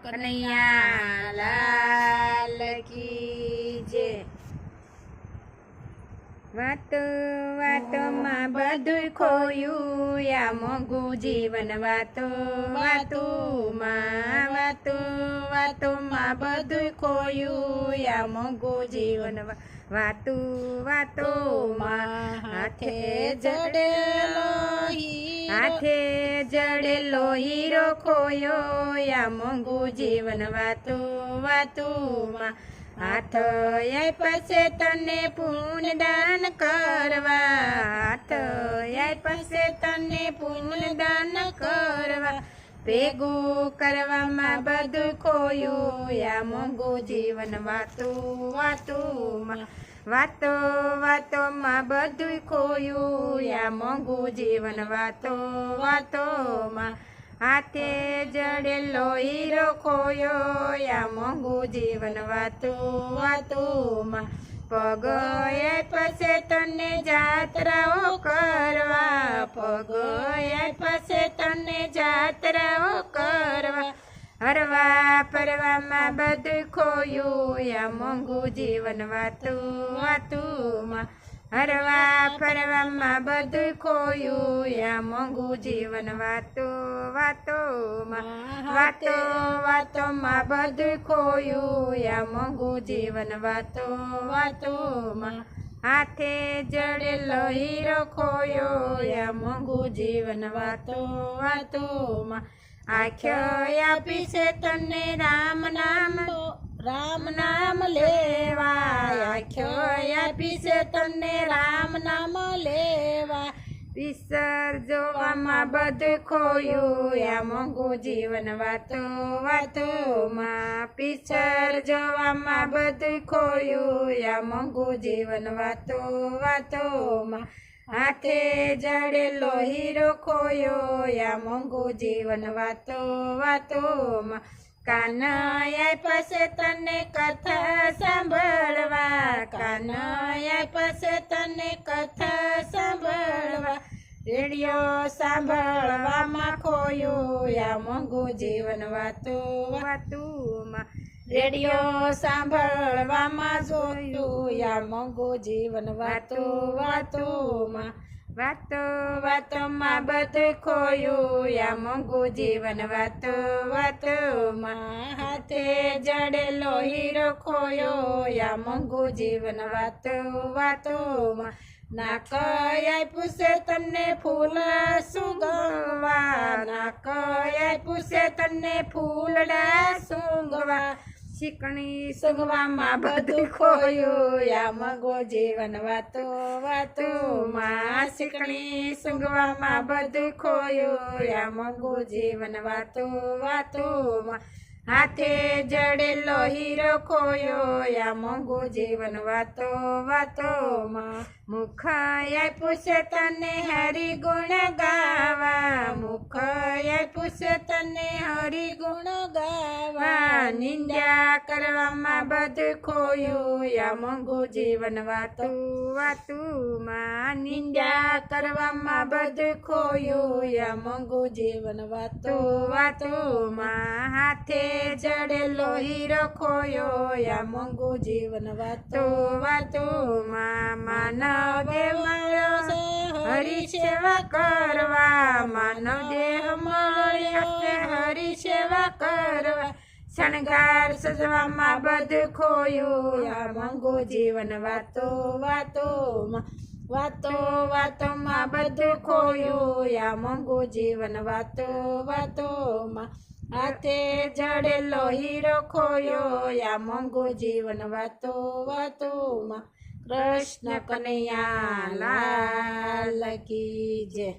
કનૈયા લાલ કી જય। વાતો વાતોમાં બધું ખોયું યા મોંઘું જીવન વાતો વાતોમાં વાતોમાં બધું ખોયું યા મોંઘું જીવન વાતો વાતોમાં હાથે જડેલો હીરો ખોયો યા મોંઘું જીવન વાતો વાતોમાં હાથ પાસે તને પુણ્યદાન કરવા હાથ પાસે તને પુણ્યદાન કરવા ભેગું કરવામાં બધું ખોયું યા મોંઘું જીવન વાતો વાતોમાં વાતોમાં બધું ખોયું યા મોંઘું જીવન વાતો વાતોમાં હાથે જડેલો હીરો ખોયો યા મોંઘું જીવન વાતો વાતોમાં પગ પાસે તને જાત્રાઓ કરવા પગ પાસે તને જાત્રાઓ કરવા હરવા ફરવામાં બધું ખોયું યા મોંઘું જીવન વાતો વાતોમાં હરવા ફરવામાં બધું ખોયું યા મોંઘું જીવન વાતો વાતોમાં વાતોમાં બધું ખોયું યા મોંઘું જીવન વાતો વાતોમાં હાથે જડેલો હીરો ખોયો યા મોંઘું જીવન વાતો વાતોમાં આંખ્યો આપી છે તને રામ નામ લેવા આંખ્યો આપી છે તને રામ નામ લેવા પિક્ચર જોવામાં બધું ખોયું યા મોંઘું જીવન વાતો વાતોમાં પિક્ચર જોવામાં બધું ખોયું યા મોંઘું જીવન વાતો વાતોમાં હાથે જડેલો હીરો ખોયો યા મોંઘું જીવન વાતો વાતોમાં કાનૈયા પાસે તને કથા સાંભળવા કાનૈયા પાસે તને કથા સાંભળવા રેડિયો સાંભળવામાં ખોયું યા મોંઘું જીવન વાતો વાતોમાં રેડિયો સાંભળવામાં જોયું યા મોંઘું જીવન વાતો વાતોમાં વાતોમાં બધું ખોયું યા મોંઘું જીવન વાતો વાતોમાં હાથે જડેલો હીરો ખોયો યા મોંઘું જીવન વાતો વાતોમાં નાકય પૂછે તને ફૂલ સૂંઘવા નાકય પૂછે તને ફૂલડા સૂંઘવા શીકણી સૂંઘવામાં બધું ખોયું યા મોંઘું જીવન વાતો વાતોમાં શીકણી સૂંઘવામાં બધું ખોયું યા મોંઘું જીવન વાતો વાતોમાં હાથે જડેલો હીરો ખોયો યા મોંઘું જીવન વાતો વાતોમાં મુખ પૂછે તને હરી ગુણ ગાવા મુખ પૂછે તને હરી ગુણ ગાવા નિંદ્યા કરવામાં બધું ખોયું યા મોંઘું જીવન વાતો વાતોમાં નિંદ્યા કરવામાં બધું ખોયું યા મોંઘું જીવન વાતો વાતોમાં હાથે જડેલો હીરો ખોયો યા મોંઘું જીવન વાતો વાતોમાં માનવ દેહ મળ્યો છે હરી સેવા કરવા માનવ દેહ મળ્યો છે હરી સેવા કરવા શણગાર સજવામાં બધું ખોયું યા મોંઘું જીવન વાતો વાતોમાં વાતોમાં બધું ખોયું યા મોંઘું જીવન વાતો વાતોમાં હાથે જડેલો હીરો ખોયો યા મોંઘું જીવન વાતો વાતોમાં કૃષ્ણ કનૈયા લાલ કી જય।